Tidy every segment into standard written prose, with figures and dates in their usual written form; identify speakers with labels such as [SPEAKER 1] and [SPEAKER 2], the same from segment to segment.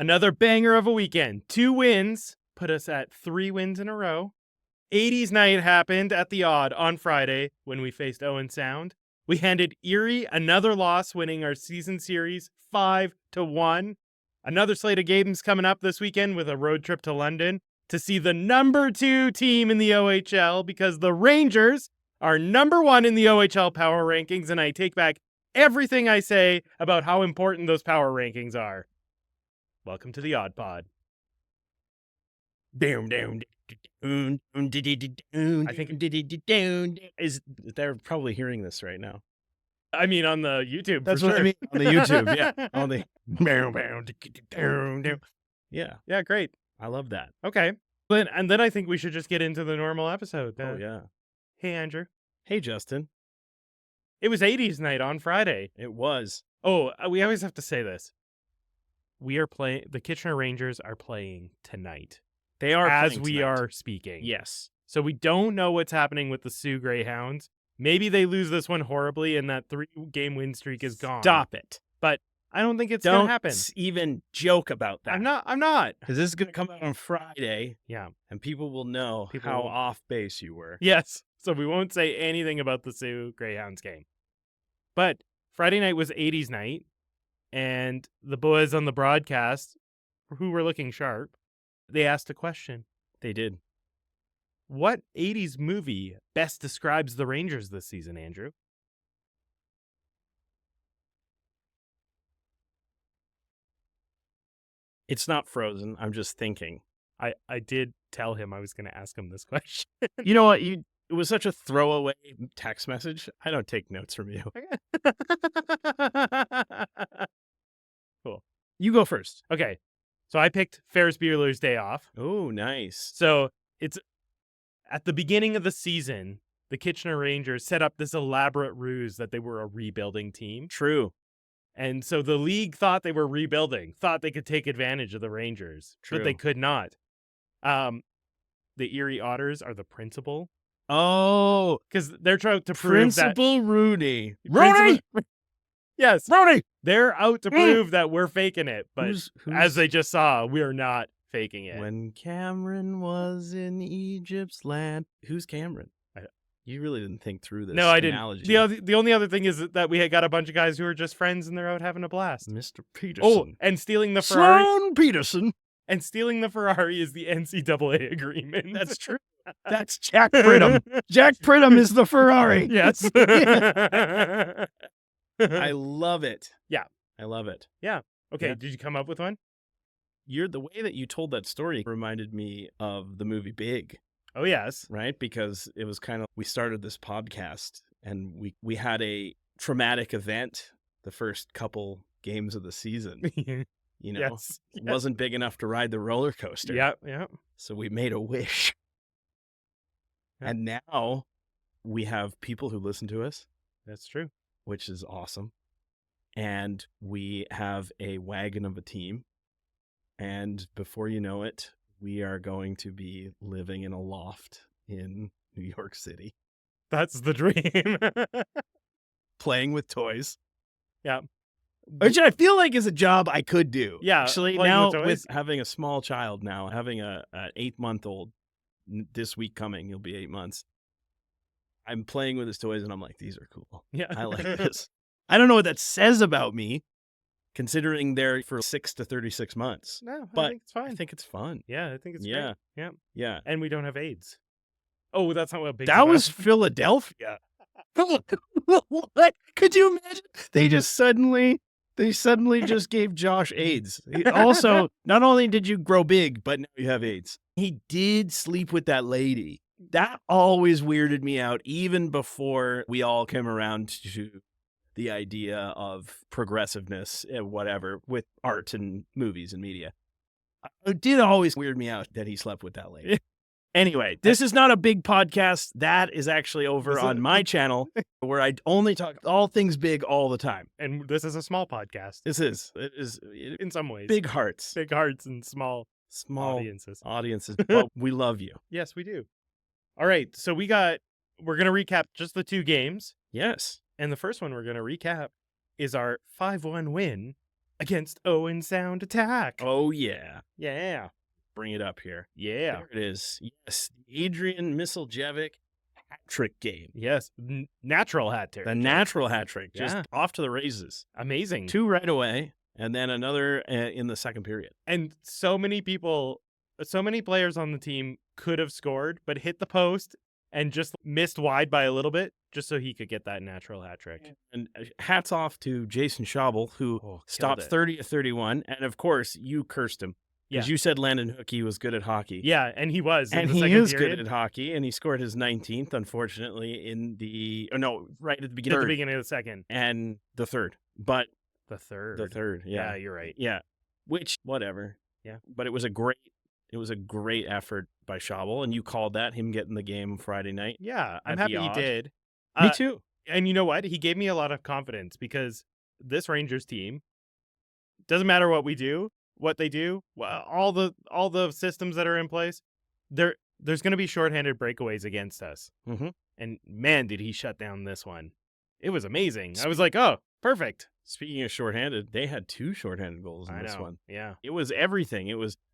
[SPEAKER 1] Another banger of a weekend. 2 wins put us at 3 wins in a row. 80s night happened at the Odd on Friday when we faced Owen Sound. We handed Erie another loss, winning our season series 5-1. Another slate of games coming up this weekend with a road trip to London to see the number 2 team in the OHL, because the Rangers are number 1 in the OHL power rankings, and I take back everything I say about how important those power rankings are. Welcome to the Odd Pod.
[SPEAKER 2] I think they're probably hearing this right now.
[SPEAKER 1] I mean, on the YouTube.
[SPEAKER 2] That's
[SPEAKER 1] for
[SPEAKER 2] what
[SPEAKER 1] sure.
[SPEAKER 2] I mean on the YouTube. Yeah, on the
[SPEAKER 1] yeah, great.
[SPEAKER 2] I love that.
[SPEAKER 1] Okay, and then I think we should just get into the normal episode.
[SPEAKER 2] Oh yeah.
[SPEAKER 1] Hey Andrew.
[SPEAKER 2] Hey Justin.
[SPEAKER 1] It was 80s night on Friday.
[SPEAKER 2] It was.
[SPEAKER 1] Oh, we always have to say this. We are playing. The Kitchener Rangers are playing tonight.
[SPEAKER 2] They are
[SPEAKER 1] as
[SPEAKER 2] playing
[SPEAKER 1] we
[SPEAKER 2] tonight.
[SPEAKER 1] are speaking.
[SPEAKER 2] Yes.
[SPEAKER 1] So we don't know what's happening with the Sioux Greyhounds. Maybe they lose this one horribly and that 3-game win streak is gone.
[SPEAKER 2] Stop it.
[SPEAKER 1] But I don't think it's going to happen.
[SPEAKER 2] Don't even joke about that.
[SPEAKER 1] I'm not.
[SPEAKER 2] Because this is going to come out on Friday.
[SPEAKER 1] Yeah.
[SPEAKER 2] And people will know how off base you were.
[SPEAKER 1] Yes. So we won't say anything about the Sioux Greyhounds game. But Friday night was 80s night. And the boys on the broadcast, who were looking sharp, they asked a question.
[SPEAKER 2] They did.
[SPEAKER 1] What 80s movie best describes the Rangers this season, Andrew?
[SPEAKER 2] It's not Frozen. I'm just thinking.
[SPEAKER 1] I did tell him I was going to ask him this question.
[SPEAKER 2] You know what? It was such a throwaway text message. I don't take notes from you.
[SPEAKER 1] Cool.
[SPEAKER 2] You go first.
[SPEAKER 1] Okay. So I picked Ferris Bueller's Day Off.
[SPEAKER 2] Oh, nice.
[SPEAKER 1] So it's at the beginning of the season, the Kitchener Rangers set up this elaborate ruse that they were a rebuilding team.
[SPEAKER 2] True.
[SPEAKER 1] And so the league thought they were rebuilding, thought they could take advantage of the Rangers, but they could not. The Erie Otters are the principal.
[SPEAKER 2] Oh,
[SPEAKER 1] because they're trying to prove that
[SPEAKER 2] Principal Rooney.
[SPEAKER 1] Yes,
[SPEAKER 2] Rooney.
[SPEAKER 1] They're out to prove that we're faking it, but
[SPEAKER 2] Who's
[SPEAKER 1] as they just saw, we're not faking it.
[SPEAKER 2] When Cameron was in Egypt's land. Who's Cameron? You really didn't think through this.
[SPEAKER 1] No, I didn't.
[SPEAKER 2] Analogy.
[SPEAKER 1] The only other thing is that we had got a bunch of guys who are just friends and they're out having a blast.
[SPEAKER 2] Mr. Peterson.
[SPEAKER 1] Oh, and stealing the Ferrari.
[SPEAKER 2] Sloan Peterson.
[SPEAKER 1] And stealing the Ferrari is the NCAA agreement.
[SPEAKER 2] That's true. That's Jack Pridham. Jack Pridham is the Ferrari.
[SPEAKER 1] Yes.
[SPEAKER 2] I love it.
[SPEAKER 1] Yeah.
[SPEAKER 2] I love it.
[SPEAKER 1] Yeah. Okay,
[SPEAKER 2] Yeah.
[SPEAKER 1] Did you come up with one?
[SPEAKER 2] The way that you told that story reminded me of the movie Big.
[SPEAKER 1] Oh, yes.
[SPEAKER 2] Right? Because it was kind of, we started this podcast and we had a traumatic event the first couple games of the season. You know,
[SPEAKER 1] Yes.
[SPEAKER 2] wasn't big enough to ride the roller coaster.
[SPEAKER 1] Yeah.
[SPEAKER 2] So we made a wish.
[SPEAKER 1] Yeah.
[SPEAKER 2] And now we have people who listen to us,
[SPEAKER 1] That's true.
[SPEAKER 2] which is awesome. And we have a wagon of a team. And before you know it, we are going to be living in a loft in New York City.
[SPEAKER 1] That's the dream.
[SPEAKER 2] Playing with toys.
[SPEAKER 1] Yeah.
[SPEAKER 2] Which I feel like is a job I could do.
[SPEAKER 1] Yeah,
[SPEAKER 2] Actually,
[SPEAKER 1] playing
[SPEAKER 2] now
[SPEAKER 1] with toys.
[SPEAKER 2] with having a small child now, having an 8-month-old this week coming, he'll be 8 months. I'm playing with his toys and I'm like, these are cool.
[SPEAKER 1] Yeah.
[SPEAKER 2] I like this. I don't know what that says about me, considering they're for 6 to 36 months.
[SPEAKER 1] No,
[SPEAKER 2] But
[SPEAKER 1] I think it's fine.
[SPEAKER 2] I think it's fun.
[SPEAKER 1] Yeah, I think it's
[SPEAKER 2] Yeah.
[SPEAKER 1] great. Yeah.
[SPEAKER 2] Yeah.
[SPEAKER 1] And we don't have AIDS. Oh, that's not what Big
[SPEAKER 2] That was Philadelphia. What? Could you imagine? They suddenly just gave Josh AIDS. Also, not only did you grow big, but now you have AIDS. He did sleep with that lady. That always weirded me out, even before we all came around to the idea of progressiveness and whatever with art and movies and media. It did always weird me out that he slept with that lady. Anyway, this is not a big podcast. That is actually over on my channel where I only talk all things big all the time.
[SPEAKER 1] And this is a small podcast.
[SPEAKER 2] It is
[SPEAKER 1] In some ways.
[SPEAKER 2] big hearts,
[SPEAKER 1] Big hearts and small
[SPEAKER 2] audiences,
[SPEAKER 1] audiences.
[SPEAKER 2] but we love you.
[SPEAKER 1] Yes, we do. All right. So we're going to recap just the 2 games.
[SPEAKER 2] Yes.
[SPEAKER 1] And the first one we're going to recap is our 5-1 win against Owen Sound attack.
[SPEAKER 2] Oh, yeah.
[SPEAKER 1] Yeah.
[SPEAKER 2] Bring it up here.
[SPEAKER 1] Yeah.
[SPEAKER 2] There it is. Yes. The Adrian Misaljevic hat trick game.
[SPEAKER 1] Yes. Natural hat trick.
[SPEAKER 2] The natural hat trick. Just
[SPEAKER 1] Yeah.
[SPEAKER 2] off to the races.
[SPEAKER 1] Amazing.
[SPEAKER 2] 2 right away, and then another in the second period.
[SPEAKER 1] And so many players on the team could have scored, but hit the post and just missed wide by a little bit just so he could get that natural hat trick.
[SPEAKER 2] And hats off to Jason Schabel, who stopped
[SPEAKER 1] it.
[SPEAKER 2] 30 of 31. And of course, you cursed him because you said Landon Hookey was good at hockey.
[SPEAKER 1] Yeah, and he was.
[SPEAKER 2] And
[SPEAKER 1] in the
[SPEAKER 2] he
[SPEAKER 1] second
[SPEAKER 2] is
[SPEAKER 1] period.
[SPEAKER 2] good at hockey, and he scored his 19th, unfortunately, right at the beginning.
[SPEAKER 1] At the beginning of the second.
[SPEAKER 2] And the third. But
[SPEAKER 1] the third.
[SPEAKER 2] Yeah,
[SPEAKER 1] you're right.
[SPEAKER 2] Yeah. Which, whatever.
[SPEAKER 1] Yeah.
[SPEAKER 2] But it was a great effort by Schabel, and you called that him getting the game Friday night.
[SPEAKER 1] Yeah, I'm
[SPEAKER 2] At
[SPEAKER 1] happy
[SPEAKER 2] the
[SPEAKER 1] he
[SPEAKER 2] odd.
[SPEAKER 1] did.
[SPEAKER 2] Me too.
[SPEAKER 1] And you know what? He gave me a lot of confidence because this Rangers team, doesn't matter what we do, what they do, all the systems that are in place, there's going to be shorthanded breakaways against us.
[SPEAKER 2] Mm-hmm.
[SPEAKER 1] And man, did he shut down this one. It was amazing. I was like, oh, perfect.
[SPEAKER 2] Speaking of shorthanded, they had 2 shorthanded goals in this one.
[SPEAKER 1] Yeah.
[SPEAKER 2] It was everything.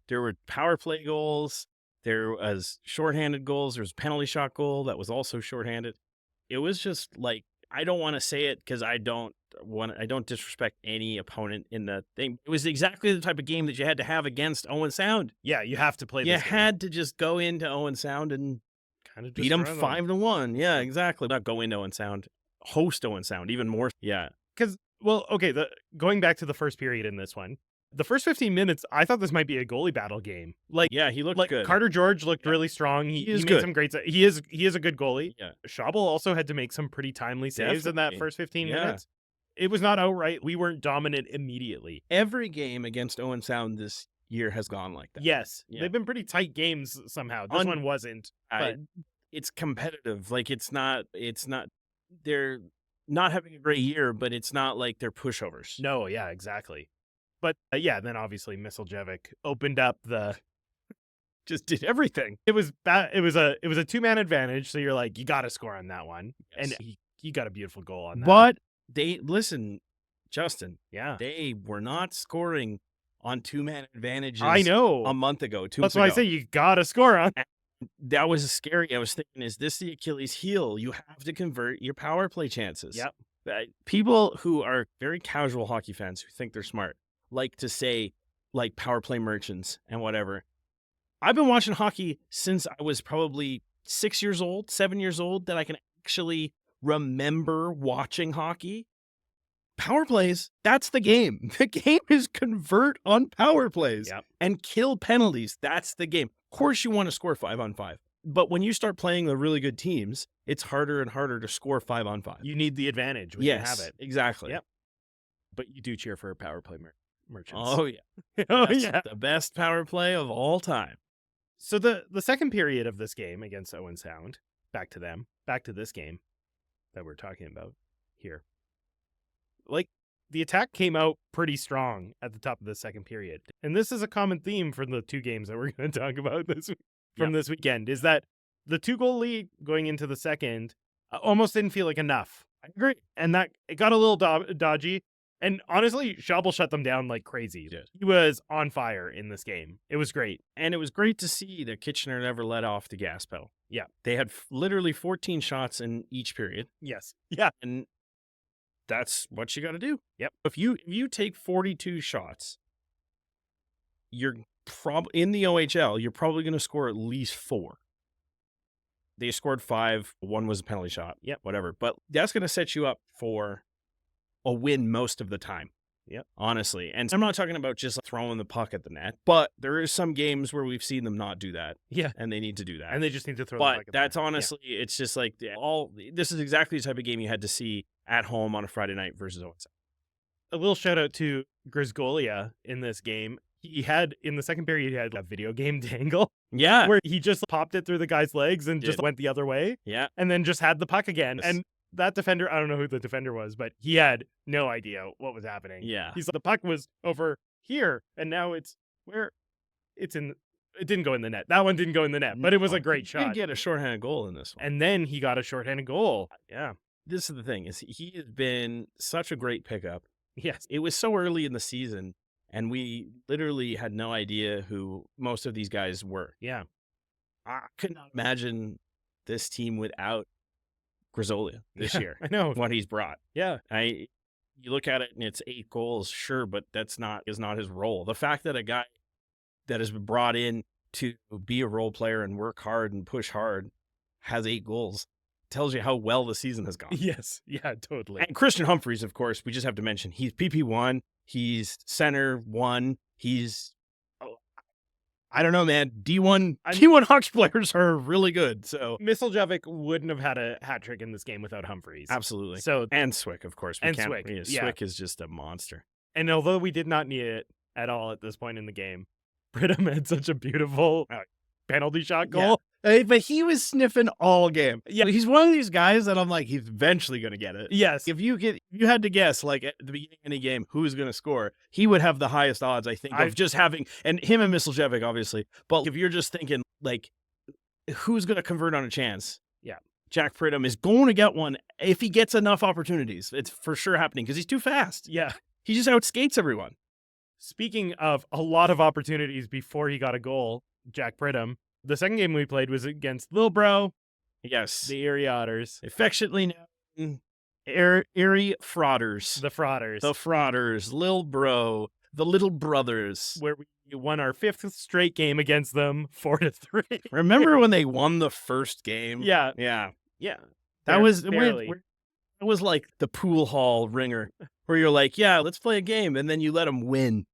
[SPEAKER 2] There were power play goals, there was shorthanded goals, there was a penalty shot goal that was also shorthanded. It was just like, I don't want to say it because I don't disrespect any opponent in the thing. It was exactly the type of game that you had to have against Owen Sound.
[SPEAKER 1] Yeah, you have to play this
[SPEAKER 2] You
[SPEAKER 1] game.
[SPEAKER 2] had to just go into Owen Sound and
[SPEAKER 1] kind of
[SPEAKER 2] beat them 5-1. Yeah, exactly. Not go into Owen Sound, host Owen Sound even more. Yeah.
[SPEAKER 1] Because, well, okay, going back to the first period in this one, the first 15 minutes, I thought this might be a goalie battle game. Like,
[SPEAKER 2] yeah, he looked good.
[SPEAKER 1] Carter George looked really strong. He
[SPEAKER 2] is
[SPEAKER 1] made
[SPEAKER 2] good.
[SPEAKER 1] some great. He is a good goalie.
[SPEAKER 2] Yeah.
[SPEAKER 1] Schabel also had to make some pretty timely saves in that
[SPEAKER 2] Definitely.
[SPEAKER 1] first 15 minutes. It was not outright. We weren't dominant immediately.
[SPEAKER 2] Every game against Owen Sound this year has gone like that.
[SPEAKER 1] Yes,
[SPEAKER 2] Yeah.
[SPEAKER 1] they've been pretty tight games somehow. This one wasn't. But
[SPEAKER 2] It's competitive. Like it's not. They're not having a great year, but it's not like they're pushovers.
[SPEAKER 1] no, yeah, exactly. But then obviously Misaljevic opened up just did everything. It was bad. It was a 2-man advantage. So you're like, you got to score on that one,
[SPEAKER 2] Yes.
[SPEAKER 1] and he got a beautiful goal on that.
[SPEAKER 2] But listen, Justin.
[SPEAKER 1] Yeah,
[SPEAKER 2] They were not scoring on 2-man advantages.
[SPEAKER 1] I know.
[SPEAKER 2] A month ago, 2
[SPEAKER 1] That's
[SPEAKER 2] months
[SPEAKER 1] why I
[SPEAKER 2] ago.
[SPEAKER 1] say you got to score on.
[SPEAKER 2] That was scary. I was thinking, is this the Achilles heel? You have to convert your power play chances.
[SPEAKER 1] Yep.
[SPEAKER 2] People who are very casual hockey fans who think they're smart like to say, like, power play merchants and whatever. I've been watching hockey since I was probably 6 years old, 7 years old, that I can actually remember watching hockey. Power plays, that's the game. The game is convert on power plays and kill penalties. That's the game. Of course, you want to score 5-on-5. But when you start playing the really good teams, it's harder and harder to score 5-on-5.
[SPEAKER 1] You need the advantage when you have it.
[SPEAKER 2] Exactly.
[SPEAKER 1] Yep. But you do cheer for power play merchants.
[SPEAKER 2] Oh, yeah.
[SPEAKER 1] That's
[SPEAKER 2] The best power play of all time.
[SPEAKER 1] So the second period of this game against Owen Sound, back to this game that we're talking about here. Like, the attack came out pretty strong at the top of the second period. And this is a common theme from the 2 games that we're going to talk about this weekend, is that the 2-goal lead going into the second almost didn't feel like enough. I agree. And that it got a little dodgy. And honestly, Schabel shut them down like crazy. He was on fire in this game. It was great.
[SPEAKER 2] And it was great to see that Kitchener never let off the gas pedal.
[SPEAKER 1] Yeah.
[SPEAKER 2] They had literally 14 shots in each period.
[SPEAKER 1] Yes. Yeah.
[SPEAKER 2] And that's what you got to do.
[SPEAKER 1] Yep.
[SPEAKER 2] If you take 42 shots, you're in the OHL, you're probably going to score at least 4. They scored 5. 1 was a penalty shot.
[SPEAKER 1] Yep.
[SPEAKER 2] Whatever. But that's going to set you up for a win most of the time.
[SPEAKER 1] Yep.
[SPEAKER 2] Honestly. And I'm not talking about just throwing the puck at the net, but there is some games where we've seen them not do that.
[SPEAKER 1] Yeah.
[SPEAKER 2] And they need to do that.
[SPEAKER 1] And they just need to throw the puck
[SPEAKER 2] But
[SPEAKER 1] at the
[SPEAKER 2] that's
[SPEAKER 1] net.
[SPEAKER 2] honestly, it's just like this is exactly the type of game you had to see at home on a Friday night versus Owen Sound.
[SPEAKER 1] A little shout out to Grisgolia in this game. He had, in the second period, he had a video game dangle.
[SPEAKER 2] Yeah.
[SPEAKER 1] Where he just popped it through the guy's legs and just went the other way.
[SPEAKER 2] Yeah.
[SPEAKER 1] And then just had the puck again.
[SPEAKER 2] Yes.
[SPEAKER 1] And that defender, I don't know who the defender was, but he had no idea what was happening.
[SPEAKER 2] Yeah.
[SPEAKER 1] He's like, the puck was over here, and now it didn't go in the net. That one didn't go in the net, but it was a great
[SPEAKER 2] He
[SPEAKER 1] shot.
[SPEAKER 2] did get a shorthanded goal in this one.
[SPEAKER 1] And then he got a shorthanded goal. Yeah.
[SPEAKER 2] This is the thing, is he has been such a great pickup.
[SPEAKER 1] Yes.
[SPEAKER 2] It was so early in the season, and we literally had no idea who most of these guys were.
[SPEAKER 1] Yeah.
[SPEAKER 2] I could not imagine this team without Grizzoli this
[SPEAKER 1] Yeah,
[SPEAKER 2] year.
[SPEAKER 1] I know.
[SPEAKER 2] What he's brought.
[SPEAKER 1] Yeah.
[SPEAKER 2] You look at it and it's 8 goals, sure, but is not his role. The fact that a guy that has been brought in to be a role player and work hard and push hard has 8 goals tells you how well the season has gone.
[SPEAKER 1] Yes. Yeah, totally.
[SPEAKER 2] And Christian Humphries, of course, we just have to mention, he's PP1, he's center 1, he's, I don't know, man, D1 hockey players are really good. So
[SPEAKER 1] Misaljevic wouldn't have had a hat trick in this game without Humphries.
[SPEAKER 2] absolutely.
[SPEAKER 1] So,
[SPEAKER 2] And Swick, of course.
[SPEAKER 1] Swick. Yeah.
[SPEAKER 2] Swick is just a monster.
[SPEAKER 1] And although we did not need it at all at this point in the game, Brittam had such a beautiful penalty shot goal.
[SPEAKER 2] But he was sniffing all game.
[SPEAKER 1] Yeah.
[SPEAKER 2] He's one of these guys that I'm like, he's eventually going to get it.
[SPEAKER 1] Yes.
[SPEAKER 2] If you had to guess, like at the beginning of any game, who's going to score, he would have the highest odds, I think, of just having, and him and Misaljevic, obviously. But if you're just thinking, like, who's going to convert on a chance?
[SPEAKER 1] Yeah.
[SPEAKER 2] Jack Brittam is going to get one if he gets enough opportunities. It's for sure happening because he's too fast.
[SPEAKER 1] Yeah.
[SPEAKER 2] He just outskates everyone.
[SPEAKER 1] Speaking of a lot of opportunities before he got a goal, Jack Brittam, the second game we played was against Lil Bro,
[SPEAKER 2] Yes.
[SPEAKER 1] the Erie Otters.
[SPEAKER 2] Affectionately known Erie Frauders.
[SPEAKER 1] The Frauders.
[SPEAKER 2] The Frauders, Lil Bro, the Little Brothers.
[SPEAKER 1] Where we won our 5th straight game against them, 4-3.
[SPEAKER 2] Remember when they won the first game?
[SPEAKER 1] Yeah.
[SPEAKER 2] Yeah.
[SPEAKER 1] Yeah.
[SPEAKER 2] That was
[SPEAKER 1] barely.
[SPEAKER 2] It was like the pool hall ringer where you're like, yeah, let's play a game. And then you let them win.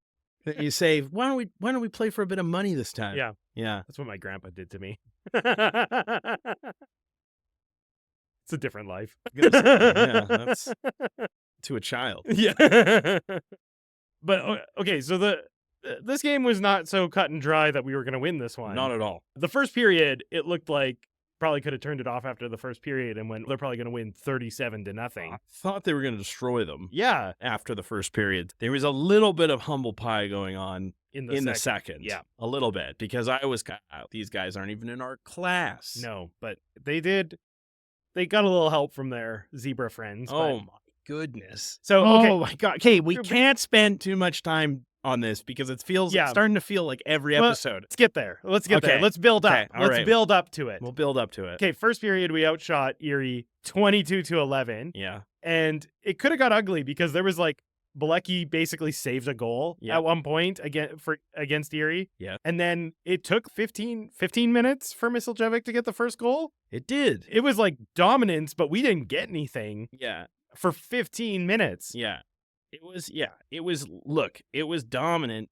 [SPEAKER 2] Then you say, why don't we play for a bit of money this time?
[SPEAKER 1] Yeah.
[SPEAKER 2] Yeah.
[SPEAKER 1] That's what my grandpa did to me. It's a different life.
[SPEAKER 2] Yeah, that's to a child.
[SPEAKER 1] Yeah. But okay, so this game was not so cut and dry that we were going to win this one.
[SPEAKER 2] Not at all.
[SPEAKER 1] The first period, it looked like probably could have turned it off after the first period and went, they're probably going to win 37-0.
[SPEAKER 2] I thought they were going to destroy them.
[SPEAKER 1] Yeah.
[SPEAKER 2] After the first period. There was a little bit of humble pie going on
[SPEAKER 1] In
[SPEAKER 2] the second.
[SPEAKER 1] Yeah.
[SPEAKER 2] A little bit. Because I was these guys aren't even in our class.
[SPEAKER 1] No, but they got a little help from their zebra friends.
[SPEAKER 2] Oh my goodness.
[SPEAKER 1] So, okay.
[SPEAKER 2] Oh my God. Okay, we can't spend too much time on this because it's starting to feel like every episode.
[SPEAKER 1] Let's get there. Let's get there. Let's build up.
[SPEAKER 2] Okay,
[SPEAKER 1] Let's build up to it.
[SPEAKER 2] We'll build up to it.
[SPEAKER 1] Okay, first period, we outshot Erie 22-11.
[SPEAKER 2] Yeah.
[SPEAKER 1] And it could have got ugly because there was like Bilecki basically saved a goal at one point against Erie.
[SPEAKER 2] Yeah.
[SPEAKER 1] And then it took 15 minutes for Misaljevic to get the first goal.
[SPEAKER 2] It did.
[SPEAKER 1] It was like dominance, but we didn't get anything
[SPEAKER 2] Yeah.
[SPEAKER 1] for 15 minutes.
[SPEAKER 2] Yeah. It was dominant,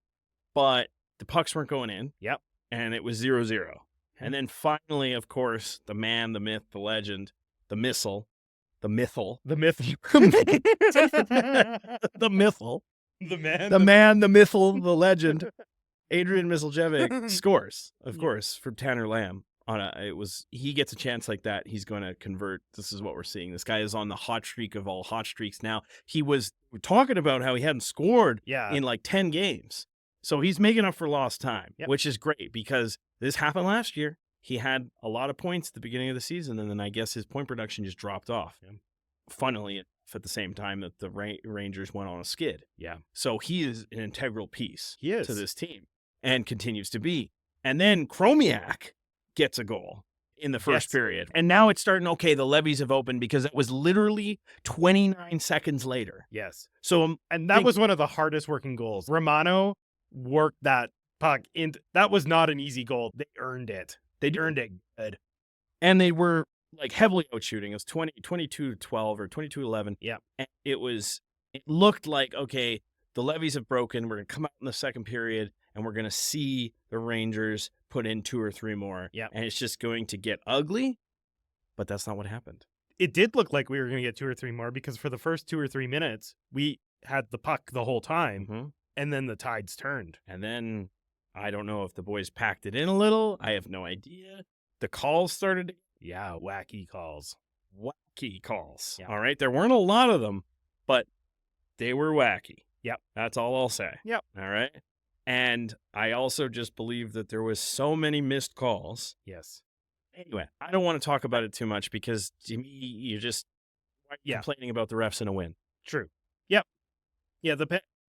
[SPEAKER 2] but the pucks weren't going in.
[SPEAKER 1] Yep.
[SPEAKER 2] And it was 0-0. And then finally, of course, the man, the myth, the legend, the missile, the mythal.
[SPEAKER 1] The myth.
[SPEAKER 2] The mythal.
[SPEAKER 1] The man.
[SPEAKER 2] The man, the mythal, the legend. Adrian Misaljevic scores, of course, for Tanner Lamb. He gets a chance like that, he's going to convert. This is what we're seeing. This guy is on the hot streak of all hot streaks now. He was talking about how he hadn't scored in like 10 games. So he's making up for lost time, which is great because this happened last year. He had a lot of points at the beginning of the season, and then I guess his point production just dropped off. Yeah. Funnily enough, at the same time that the Rangers went on a skid.
[SPEAKER 1] Yeah.
[SPEAKER 2] So he is an integral piece
[SPEAKER 1] to
[SPEAKER 2] this team and continues to be. And then Chromiak gets a goal in the first period. And now it's starting, okay, the levees have opened because it was literally 29 seconds later.
[SPEAKER 1] Yes.
[SPEAKER 2] So,
[SPEAKER 1] and that was one of the hardest working goals. Romano worked that puck in. That was not an easy goal. They earned it. They earned it good.
[SPEAKER 2] And they were like heavily outshooting. It was 22-12 or 22-11.
[SPEAKER 1] Yeah.
[SPEAKER 2] And it looked like, okay, the levees have broken. We're going to come out in the second period and we're going to see the Rangers put in 2 or 3 more.
[SPEAKER 1] Yeah.
[SPEAKER 2] And it's just going to get ugly. But that's not what happened.
[SPEAKER 1] It did look like we were going to get 2 or 3 more because for the first 2 or 3 minutes, we had the puck the whole time.
[SPEAKER 2] Mm-hmm.
[SPEAKER 1] And then the tides turned.
[SPEAKER 2] And then I don't know if the boys packed it in a little. I have no idea. The calls started.
[SPEAKER 1] Yeah, wacky calls.
[SPEAKER 2] Wacky calls.
[SPEAKER 1] Yeah.
[SPEAKER 2] All right. There weren't a lot of them, but they were wacky.
[SPEAKER 1] Yep.
[SPEAKER 2] That's all I'll say.
[SPEAKER 1] Yep.
[SPEAKER 2] All right. And I also just believe that there was so many missed calls.
[SPEAKER 1] Yes.
[SPEAKER 2] Anyway, I don't want to talk about it too much because to me, you're just complaining about the refs in a win.
[SPEAKER 1] True. Yep. Yeah,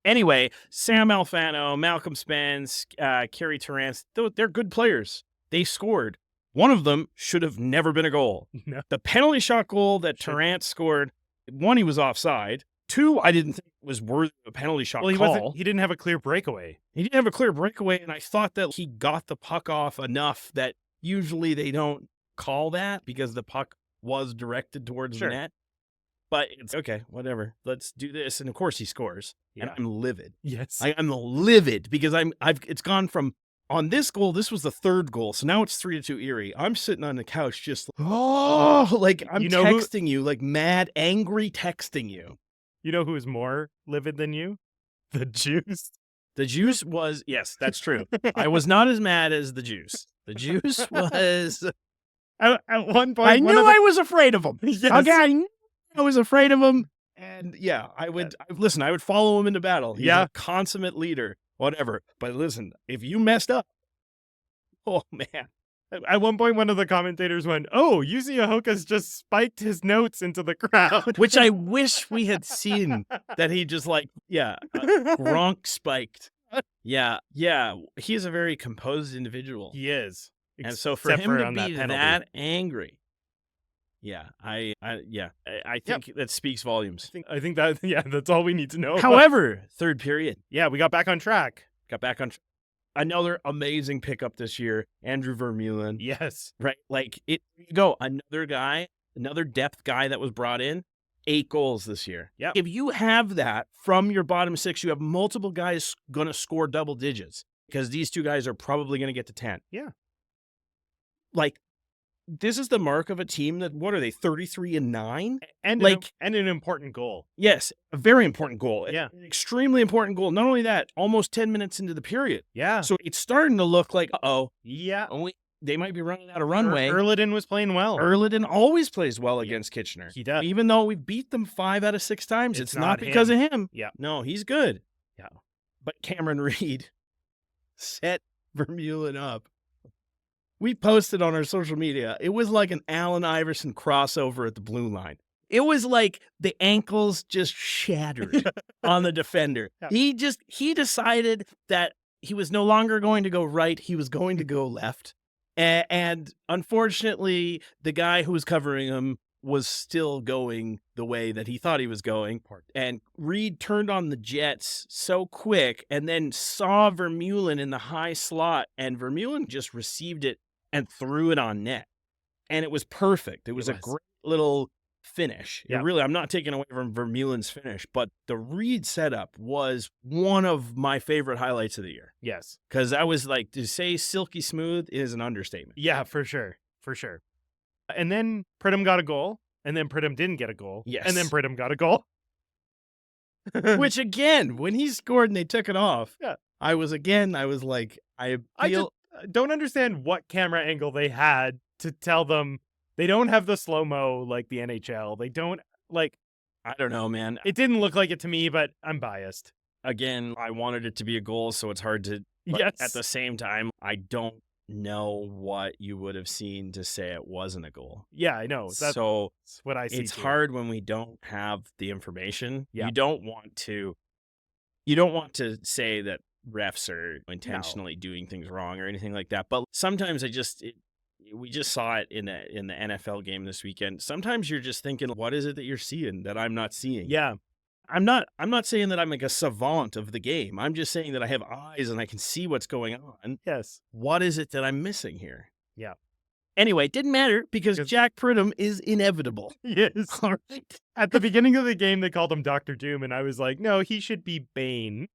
[SPEAKER 2] Anyway, Sam Alfano, Malcolm Spence, Kerry Terrence, they're good players. They scored. One of them should have never been a goal.
[SPEAKER 1] No.
[SPEAKER 2] The penalty shot goal that Terrence scored, one, he was offside. Two, I didn't think was worthy of a penalty shot call.
[SPEAKER 1] He didn't have a clear breakaway.
[SPEAKER 2] He didn't have a clear breakaway, and I thought that he got the puck off enough that usually they don't call that because the puck was directed towards the net. But it's okay, whatever. Let's do this. And of course he scores.
[SPEAKER 1] Yeah.
[SPEAKER 2] And I'm livid.
[SPEAKER 1] Yes.
[SPEAKER 2] I'm livid because it's gone from, on this goal, this was the third goal. So now it's 3-2 Erie. I'm sitting on the couch just, like I'm texting you, like mad, angry texting you.
[SPEAKER 1] You know who's more livid than you? The Juice.
[SPEAKER 2] The Juice was, yes, that's true. I was not as mad as the Juice. The Juice was...
[SPEAKER 1] At one point...
[SPEAKER 2] I knew I was afraid of him.
[SPEAKER 1] Yes.
[SPEAKER 2] Okay, I was afraid of him. And yeah, I would follow him into battle. He's a consummate leader, whatever. But listen, if you messed up, oh man.
[SPEAKER 1] At one point, one of the commentators went, "Oh, Yuzi Ahoka's just spiked his notes into the crowd."
[SPEAKER 2] Which I wish we had seen, that he just Gronk spiked. Yeah. He's a very composed individual.
[SPEAKER 1] He is.
[SPEAKER 2] And so for him to be that angry, I think that speaks volumes.
[SPEAKER 1] I think that, that's all we need to know.
[SPEAKER 2] However, third period.
[SPEAKER 1] Yeah, we got back on track.
[SPEAKER 2] Another amazing pickup this year, Andrew Vermeulen.
[SPEAKER 1] Yes.
[SPEAKER 2] Right? Another guy, another depth guy that was brought in, 8 goals this year.
[SPEAKER 1] Yeah.
[SPEAKER 2] If you have that from your bottom 6, you have multiple guys going to score double digits because these 2 guys are probably going to get to 10.
[SPEAKER 1] Yeah.
[SPEAKER 2] This is the mark of a team that, what are they, 33-9?
[SPEAKER 1] And an important goal.
[SPEAKER 2] Yes, a very important goal.
[SPEAKER 1] Yeah.
[SPEAKER 2] An extremely important goal. Not only that, almost 10 minutes into the period.
[SPEAKER 1] Yeah.
[SPEAKER 2] So it's starting to look like,
[SPEAKER 1] yeah,
[SPEAKER 2] they might be running out of runway.
[SPEAKER 1] Erliden was playing well.
[SPEAKER 2] Erliden always plays well against Kitchener.
[SPEAKER 1] He does.
[SPEAKER 2] Even though we beat them 5 out of 6 times, it's not because of him.
[SPEAKER 1] Yeah.
[SPEAKER 2] No, he's good.
[SPEAKER 1] Yeah.
[SPEAKER 2] But Cameron Reed set Vermeulen up. We posted on our social media. It was like an Allen Iverson crossover at the blue line. It was like the ankles just shattered on the defender. Yeah. He decided that he was no longer going to go right. He was going to go left. And unfortunately, the guy who was covering him was still going the way that he thought he was going. And Reed turned on the jets so quick and then saw Vermeulen in the high slot. And Vermeulen just received it and threw it on net. And it was perfect. It was a great little finish. Yeah. I'm not taking away from Vermeulen's finish, but the Reed setup was one of my favorite highlights of the year.
[SPEAKER 1] Yes.
[SPEAKER 2] Because I was like, to say silky smooth is an understatement.
[SPEAKER 1] Yeah, for sure. For sure. And then Pridham got a goal, and then Pridham didn't get a goal.
[SPEAKER 2] Yes.
[SPEAKER 1] And then Pridham got a goal.
[SPEAKER 2] Which again, when he scored and they took it off, I was like, I
[SPEAKER 1] don't understand what camera angle they had to tell them they don't have the slow-mo like the NHL. They don't,
[SPEAKER 2] I don't know, man.
[SPEAKER 1] It didn't look like it to me, but I'm biased.
[SPEAKER 2] Again, I wanted it to be a goal, so it's hard to,
[SPEAKER 1] yes.
[SPEAKER 2] At the same time, I don't know what you would have seen to say it wasn't a goal.
[SPEAKER 1] Yeah, I know. That's what I see.
[SPEAKER 2] It's hard when we don't have the information.
[SPEAKER 1] Yeah.
[SPEAKER 2] You don't want to say that refs are intentionally doing things wrong or anything like that. But sometimes we just saw it in the NFL game this weekend. Sometimes you're just thinking, what is it that you're seeing that I'm not seeing?
[SPEAKER 1] Yeah.
[SPEAKER 2] I'm not saying that I'm like a savant of the game. I'm just saying that I have eyes and I can see what's going on.
[SPEAKER 1] Yes.
[SPEAKER 2] What is it that I'm missing here?
[SPEAKER 1] Yeah.
[SPEAKER 2] Anyway, it didn't matter because Jack Pridham is inevitable.
[SPEAKER 1] Yes.
[SPEAKER 2] All right.
[SPEAKER 1] At the beginning of the game, they called him Dr. Doom, and I was like, no, he should be Bane.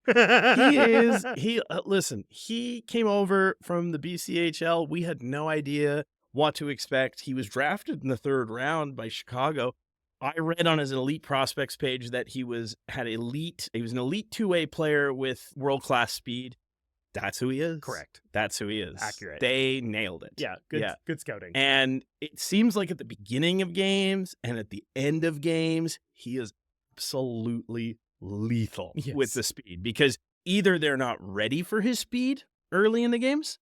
[SPEAKER 2] Listen, he came over from the BCHL. We had no idea what to expect. He was drafted in the 3rd round by Chicago. I read on his elite prospects page that he was an elite 2-way player with world-class speed. That's who he is.
[SPEAKER 1] Correct.
[SPEAKER 2] That's who he is.
[SPEAKER 1] Accurate.
[SPEAKER 2] They nailed it.
[SPEAKER 1] Yeah. Good scouting.
[SPEAKER 2] And it seems like at the beginning of games and at the end of games, he is absolutely lethal with the speed because either they're not ready for his speed early in the games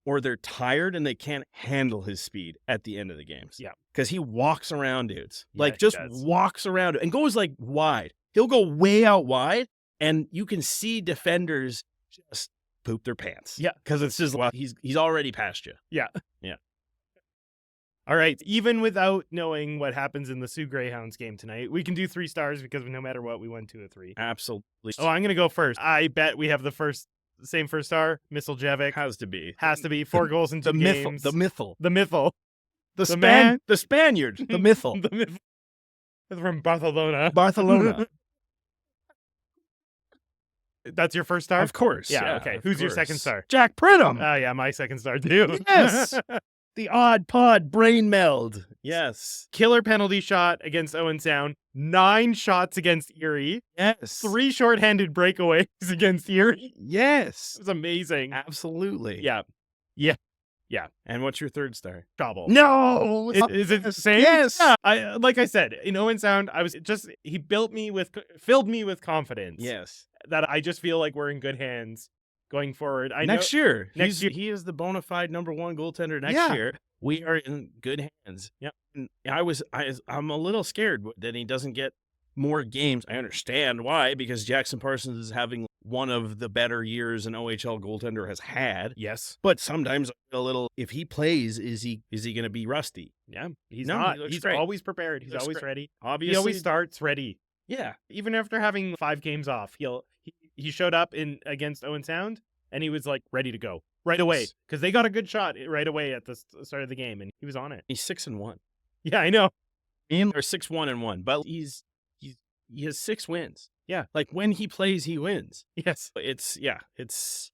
[SPEAKER 2] or they're tired and they can't handle his speed at the end of the games.
[SPEAKER 1] Yeah.
[SPEAKER 2] Because he walks around dudes.
[SPEAKER 1] Yeah,
[SPEAKER 2] walks around and goes wide. He'll go way out wide And you can see defenders just poop their pants.
[SPEAKER 1] Yeah.
[SPEAKER 2] Because it's just, well, he's already past you.
[SPEAKER 1] Yeah.
[SPEAKER 2] Yeah.
[SPEAKER 1] All right. Even without knowing what happens in the Sioux Greyhounds game tonight, we can do 3 stars because no matter what, we won 2 of 3.
[SPEAKER 2] Absolutely.
[SPEAKER 1] Oh, I'm going to go first. I bet we have the same first star. Misaljevic.
[SPEAKER 2] Has to be.
[SPEAKER 1] 4 goals in 2 games.
[SPEAKER 2] The mythal.
[SPEAKER 1] The Mythal.
[SPEAKER 2] The
[SPEAKER 1] man.
[SPEAKER 2] The Spaniard. The mythal.
[SPEAKER 1] The Mythal. From Barcelona.
[SPEAKER 2] Barcelona.
[SPEAKER 1] That's your first star?
[SPEAKER 2] Of course.
[SPEAKER 1] Yeah, okay. Who's your second star?
[SPEAKER 2] Jack Pridham.
[SPEAKER 1] Oh, yeah, my second star, too.
[SPEAKER 2] Yes. The odd pod brain meld. Yes.
[SPEAKER 1] Killer penalty shot against Owen Sound. 9 shots against Erie.
[SPEAKER 2] Yes.
[SPEAKER 1] 3 shorthanded breakaways against Erie.
[SPEAKER 2] Yes.
[SPEAKER 1] It was amazing.
[SPEAKER 2] Absolutely.
[SPEAKER 1] Yeah.
[SPEAKER 2] And what's your third star?
[SPEAKER 1] Gobble.
[SPEAKER 2] No.
[SPEAKER 1] Is it the same?
[SPEAKER 2] Yes.
[SPEAKER 1] Yeah. Like I said, in Owen Sound, he filled me with confidence.
[SPEAKER 2] Yes.
[SPEAKER 1] That I just feel like we're in good hands going forward.
[SPEAKER 2] Next year.
[SPEAKER 1] Next year.
[SPEAKER 2] He is the bona fide #1 goaltender next year. We are in good hands.
[SPEAKER 1] Yeah.
[SPEAKER 2] And I'm a little scared that he doesn't get more games. I understand why, because Jackson Parsons is having one of the better years an OHL goaltender has had.
[SPEAKER 1] Yes.
[SPEAKER 2] But sometimes a little, if he plays, is he going to be rusty?
[SPEAKER 1] Yeah. He's
[SPEAKER 2] No,
[SPEAKER 1] not.
[SPEAKER 2] he looks
[SPEAKER 1] He's
[SPEAKER 2] great.
[SPEAKER 1] always prepared. He's
[SPEAKER 2] Looks
[SPEAKER 1] always
[SPEAKER 2] great.
[SPEAKER 1] ready.
[SPEAKER 2] Obviously.
[SPEAKER 1] He always starts ready.
[SPEAKER 2] Yeah.
[SPEAKER 1] Even after having 5 games off, he showed up against Owen Sound and he was like ready to go right away because they got a good shot right away at the start of the game and he was on it.
[SPEAKER 2] He's 6-1.
[SPEAKER 1] Yeah, I know.
[SPEAKER 2] Or 6-1-1, but he has 6 wins.
[SPEAKER 1] Yeah.
[SPEAKER 2] Like when he plays, he wins.
[SPEAKER 1] Yes.
[SPEAKER 2] It's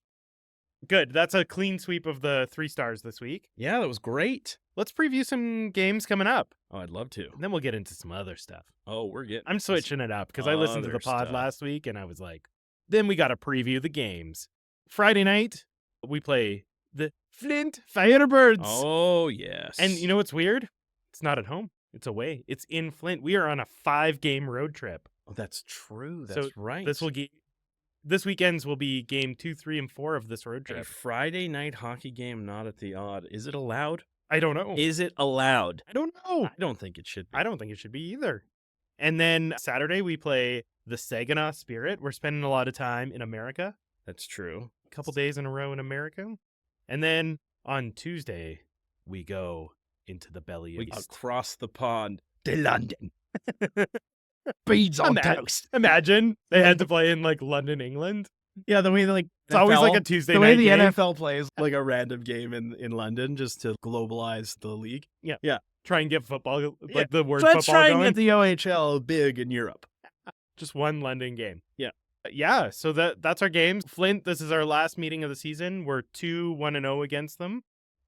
[SPEAKER 1] good. That's a clean sweep of the 3 stars this week.
[SPEAKER 2] Yeah, that was great.
[SPEAKER 1] Let's preview some games coming up.
[SPEAKER 2] Oh, I'd love to.
[SPEAKER 1] And then we'll get into some other stuff.
[SPEAKER 2] Oh,
[SPEAKER 1] I'm switching it up because I listened to the pod
[SPEAKER 2] stuff.
[SPEAKER 1] last week and I was like, then we got to preview the games. Friday night, we play the Flint Firebirds.
[SPEAKER 2] Oh, yes.
[SPEAKER 1] And you know what's weird? It's not at home. It's away. It's in Flint. We are on a 5-game road trip.
[SPEAKER 2] Oh, that's true. That's right.
[SPEAKER 1] This weekend's will be game 2, 3, and 4 of this road
[SPEAKER 2] A
[SPEAKER 1] trip.
[SPEAKER 2] Friday night hockey game not at the Odd. Is it allowed?
[SPEAKER 1] I don't know.
[SPEAKER 2] Is it allowed?
[SPEAKER 1] I don't know.
[SPEAKER 2] I don't think it should be.
[SPEAKER 1] I don't think it should be either. And then Saturday we play the Saginaw Spirit. We're spending a lot of time in America.
[SPEAKER 2] That's true.
[SPEAKER 1] A couple days in a row in America. And then on Tuesday we go into the belly of East.
[SPEAKER 2] Across the pond to London. Beads on toast.
[SPEAKER 1] Imagine they had to play in like London, England.
[SPEAKER 2] Yeah, the way
[SPEAKER 1] it's always like a Tuesday
[SPEAKER 2] the
[SPEAKER 1] night
[SPEAKER 2] way the
[SPEAKER 1] game.
[SPEAKER 2] NFL plays like a random game in London just to globalize the league.
[SPEAKER 1] Yeah. Try and get football, like the word
[SPEAKER 2] Let's
[SPEAKER 1] football
[SPEAKER 2] try and
[SPEAKER 1] going.
[SPEAKER 2] get the OHL big in Europe.
[SPEAKER 1] Just one London game.
[SPEAKER 2] Yeah.
[SPEAKER 1] Yeah, so that's our games. Flint, this is our last meeting of the season. We're 2-1-0 against them.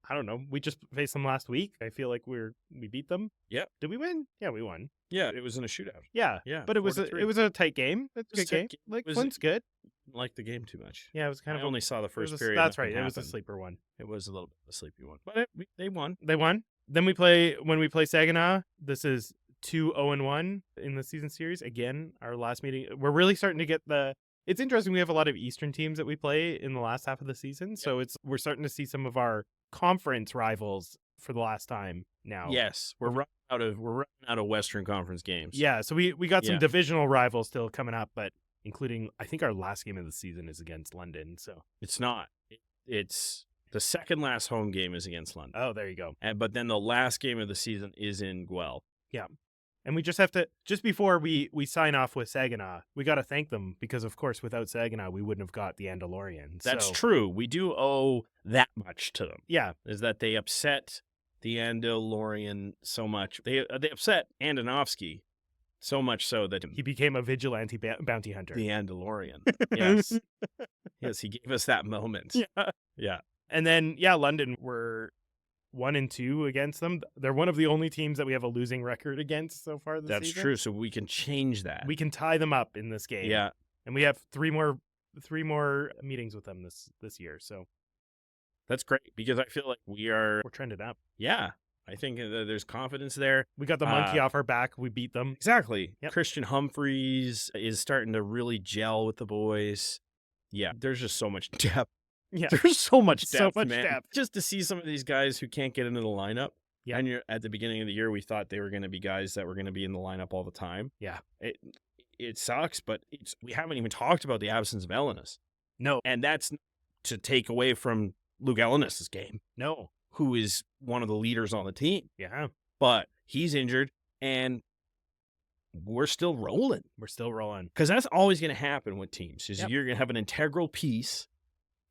[SPEAKER 1] I don't know. We just faced them last week. I feel like we beat them.
[SPEAKER 2] Yep.
[SPEAKER 1] Did we win? Yeah, we won.
[SPEAKER 2] Yeah, it was in a shootout.
[SPEAKER 1] Yeah.
[SPEAKER 2] Yeah.
[SPEAKER 1] But it was a tight game. It's a good game. Like Flint's good.
[SPEAKER 2] Didn't like the game too much.
[SPEAKER 1] Yeah, it was kind
[SPEAKER 2] I
[SPEAKER 1] of
[SPEAKER 2] only saw the first period.
[SPEAKER 1] That's right.
[SPEAKER 2] Nothing
[SPEAKER 1] It was a
[SPEAKER 2] happened.
[SPEAKER 1] sleeper one.
[SPEAKER 2] It was a little bit of a sleepy one. But they won.
[SPEAKER 1] They won. Then when we play Saginaw, this is 2-0-1 in the season series. Again, our last meeting. We're really starting to get it's interesting. We have a lot of Eastern teams that we play in the last half of the season. Yep. So we're starting to see some of our conference rivals for the last time now.
[SPEAKER 2] Yes. We're running out of Western Conference games.
[SPEAKER 1] Yeah. So we got some divisional rivals still coming up, but including, I think our last game of the season is against London. So
[SPEAKER 2] it's not. It's the second last home game is against London.
[SPEAKER 1] Oh, there you go.
[SPEAKER 2] But then the last game of the season is in Guelph.
[SPEAKER 1] Yeah. And we just have to, just before we sign off with Saginaw, we got to thank them because, of course, without Saginaw, we wouldn't have got the Andalorian.
[SPEAKER 2] That's true. We do owe that much to them.
[SPEAKER 1] Yeah.
[SPEAKER 2] Is that they upset the Andalorian so much. They upset Andonovsky so much so that
[SPEAKER 1] he became a vigilante bounty hunter.
[SPEAKER 2] The Andalorian. Yes. Yes, he gave us that moment.
[SPEAKER 1] Yeah.
[SPEAKER 2] Yeah.
[SPEAKER 1] And then, London were 1-2 against them. They're one of the only teams that we have a losing record against so far this season.
[SPEAKER 2] That's true. So we can change that.
[SPEAKER 1] We can tie them up in this game.
[SPEAKER 2] Yeah.
[SPEAKER 1] And we have three more meetings with them this year. So
[SPEAKER 2] that's great because I feel like we're
[SPEAKER 1] trending up.
[SPEAKER 2] Yeah. I think there's confidence there.
[SPEAKER 1] We got the monkey off our back. We beat them.
[SPEAKER 2] Exactly.
[SPEAKER 1] Yep.
[SPEAKER 2] Christian Humphreys is starting to really gel with the boys. Yeah. There's just so much depth.
[SPEAKER 1] Yeah.
[SPEAKER 2] There's so much depth, man.
[SPEAKER 1] Depth.
[SPEAKER 2] Just to see some of these guys who can't get into the lineup.
[SPEAKER 1] Yeah.
[SPEAKER 2] And at the beginning of the year, we thought they were going to be guys that were going to be in the lineup all the time.
[SPEAKER 1] Yeah.
[SPEAKER 2] it sucks, but we haven't even talked about the absence of Ellenis.
[SPEAKER 1] No.
[SPEAKER 2] And that's to take away from Luke Ellenis' game,
[SPEAKER 1] No.
[SPEAKER 2] who is one of the leaders on the team.
[SPEAKER 1] Yeah.
[SPEAKER 2] But he's injured, and we're still rolling.
[SPEAKER 1] We're still rolling.
[SPEAKER 2] Because that's always going to happen with teams, is
[SPEAKER 1] Yep.
[SPEAKER 2] you're going to have an integral piece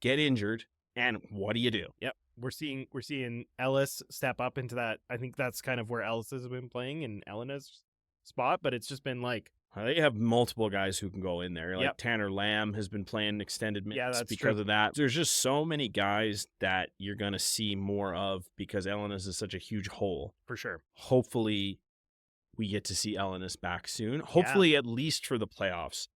[SPEAKER 2] get injured, and what do you do?
[SPEAKER 1] Yep. We're seeing Ellis step up into that. I think that's kind of where Ellis has been playing in Elena's spot, but it's just been like,
[SPEAKER 2] They have multiple guys who can go in there. Like
[SPEAKER 1] Yep.
[SPEAKER 2] Tanner Lamb has been playing extended minutes
[SPEAKER 1] that's
[SPEAKER 2] because
[SPEAKER 1] true.
[SPEAKER 2] of that. There's just so many guys that you're going to see more of because Ellenis is such a huge hole.
[SPEAKER 1] for sure.
[SPEAKER 2] Hopefully, we get to see Ellenis back soon. Hopefully, at least for the playoffs.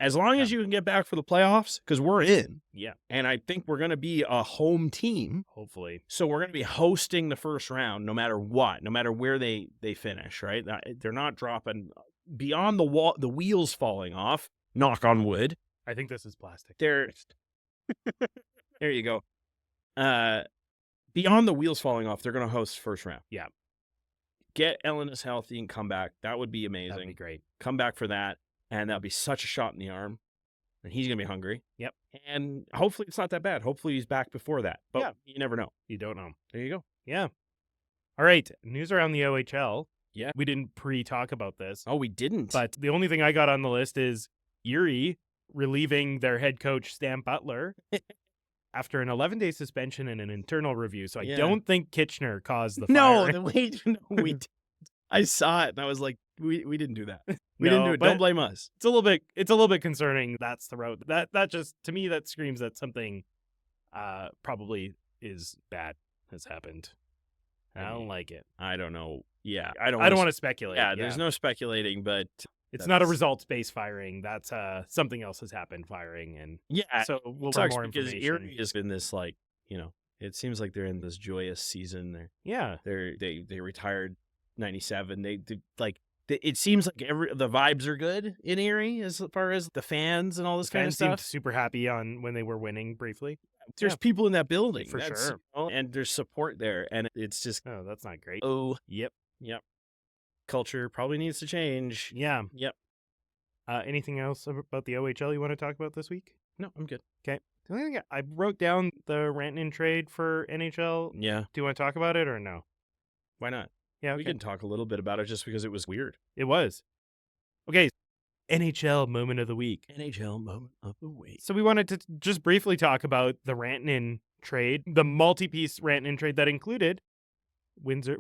[SPEAKER 2] As long as you can get back for the playoffs, because we're in.
[SPEAKER 1] Yeah.
[SPEAKER 2] And I think we're going to be a home team.
[SPEAKER 1] Hopefully.
[SPEAKER 2] So we're going to be hosting the first round no matter what, no matter where they finish, right? They're not dropping beyond the wheels falling off, knock on wood.
[SPEAKER 1] I think this is plastic.
[SPEAKER 2] There you go. Beyond the wheels falling off, they're going to host first round.
[SPEAKER 1] Yeah.
[SPEAKER 2] Get Ellenis healthy and come back. That would be amazing.
[SPEAKER 1] That'd be great.
[SPEAKER 2] Come back for that. And that'll be such a shot in the arm. And he's going to be hungry.
[SPEAKER 1] Yep.
[SPEAKER 2] And hopefully it's not that bad. Hopefully he's back before that. But you never know.
[SPEAKER 1] You don't know.
[SPEAKER 2] There you go.
[SPEAKER 1] Yeah. All right. News around the OHL.
[SPEAKER 2] Yeah.
[SPEAKER 1] We didn't pre-talk about this.
[SPEAKER 2] Oh, we didn't.
[SPEAKER 1] But the only thing I got on the list is Erie relieving their head coach, Stan Butler, after an 11-day suspension and an internal review. So I don't think Kitchener caused the fire.
[SPEAKER 2] No, I saw it and I was like, we didn't do that. We didn't do it. Don't blame us.
[SPEAKER 1] It's a little bit concerning. That's the road. That just, to me, that screams that something probably is bad has happened. I don't like it.
[SPEAKER 2] I don't know. Yeah.
[SPEAKER 1] I don't want to speculate.
[SPEAKER 2] Yeah, there's no speculating, but
[SPEAKER 1] it's not a results-based firing. That's something else has happened firing. And so we'll have more
[SPEAKER 2] because
[SPEAKER 1] information.
[SPEAKER 2] Erie has been this, like, it seems like they're in this joyous season. They retired 97. It seems like the vibes are good in Erie as far as the fans and all this kind of stuff.
[SPEAKER 1] Seemed super happy when they were winning briefly.
[SPEAKER 2] There's people in that building
[SPEAKER 1] for sure,
[SPEAKER 2] and there's support there, and it's just
[SPEAKER 1] that's not great.
[SPEAKER 2] Yep. Culture probably needs to change.
[SPEAKER 1] Yeah.
[SPEAKER 2] Yep.
[SPEAKER 1] Anything else about the OHL you want to talk about this week?
[SPEAKER 2] No, I'm good.
[SPEAKER 1] Okay. The only thing I wrote down the Rantanen trade for NHL.
[SPEAKER 2] Yeah.
[SPEAKER 1] Do you want to talk about it or no?
[SPEAKER 2] Why not?
[SPEAKER 1] Yeah,
[SPEAKER 2] we can talk a little bit about it just because it was weird.
[SPEAKER 1] It was. Okay, NHL moment of the week.
[SPEAKER 2] NHL moment of the week.
[SPEAKER 1] So we wanted to just briefly talk about the Rantanen trade, the multi-piece Rantanen trade that included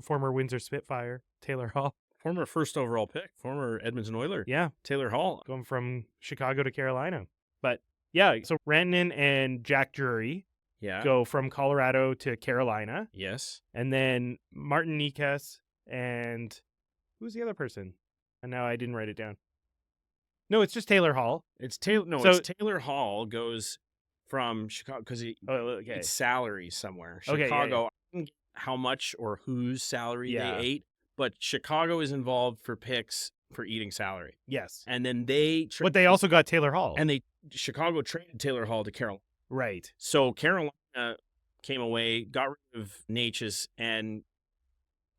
[SPEAKER 1] former Windsor Spitfire, Taylor Hall.
[SPEAKER 2] Former first overall pick, former Edmonton Oiler.
[SPEAKER 1] Yeah.
[SPEAKER 2] Taylor Hall.
[SPEAKER 1] Going from Chicago to Carolina. But yeah, so Rantanen and Jack Drury go from Colorado to Carolina.
[SPEAKER 2] Yes.
[SPEAKER 1] And then Martin Nikas and who's the other person? And now I didn't write it down. No, it's just Taylor Hall.
[SPEAKER 2] It's Taylor Hall goes from Chicago because it's salary somewhere. Chicago, how much or whose salary they ate, but Chicago is involved for picks for eating salary.
[SPEAKER 1] Yes.
[SPEAKER 2] And then
[SPEAKER 1] but they also got Taylor Hall.
[SPEAKER 2] And Chicago traded Taylor Hall to Carolina.
[SPEAKER 1] Right.
[SPEAKER 2] So Carolina came away, got rid of Natchez, and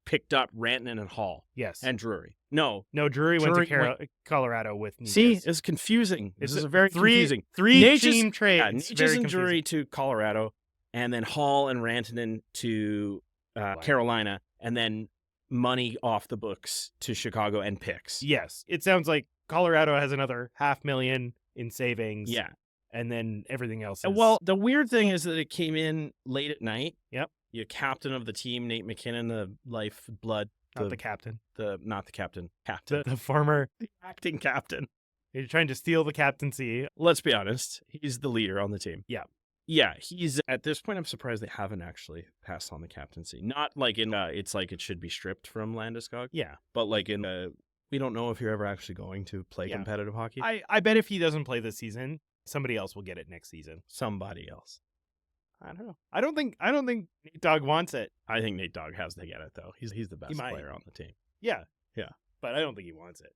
[SPEAKER 2] picked up Rantanen and Hall.
[SPEAKER 1] Yes.
[SPEAKER 2] And Drury. No,
[SPEAKER 1] Drury went to Colorado with Natchez.
[SPEAKER 2] See, it's confusing. This is very confusing.
[SPEAKER 1] Three team trades.
[SPEAKER 2] Yeah, Natchez and Drury to Colorado, and then Hall and Rantanen to Carolina, and then money off the books to Chicago and picks.
[SPEAKER 1] Yes. It sounds like Colorado has another $500,000 in savings.
[SPEAKER 2] Yeah.
[SPEAKER 1] And then everything else.
[SPEAKER 2] Well, the weird thing is that it came in late at night.
[SPEAKER 1] Yep.
[SPEAKER 2] Your captain of the team, Nate McKinnon, the lifeblood.
[SPEAKER 1] Not the captain.
[SPEAKER 2] Not the captain. Captain.
[SPEAKER 1] The former.
[SPEAKER 2] The acting captain.
[SPEAKER 1] You're trying to steal the captaincy.
[SPEAKER 2] Let's be honest. He's the leader on the team.
[SPEAKER 1] Yeah.
[SPEAKER 2] Yeah, he's at this point. I'm surprised they haven't actually passed on the captaincy. Not like in it's like it should be stripped from Landeskog.
[SPEAKER 1] Yeah,
[SPEAKER 2] but like in we don't know if you're ever actually going to play competitive hockey.
[SPEAKER 1] I bet if he doesn't play this season, somebody else will get it next season.
[SPEAKER 2] Somebody else.
[SPEAKER 1] I don't know. I don't think Nate Dogg wants it.
[SPEAKER 2] I think Nate Dogg has to get it though. He's the best player on the team.
[SPEAKER 1] Yeah,
[SPEAKER 2] yeah,
[SPEAKER 1] but I don't think he wants it.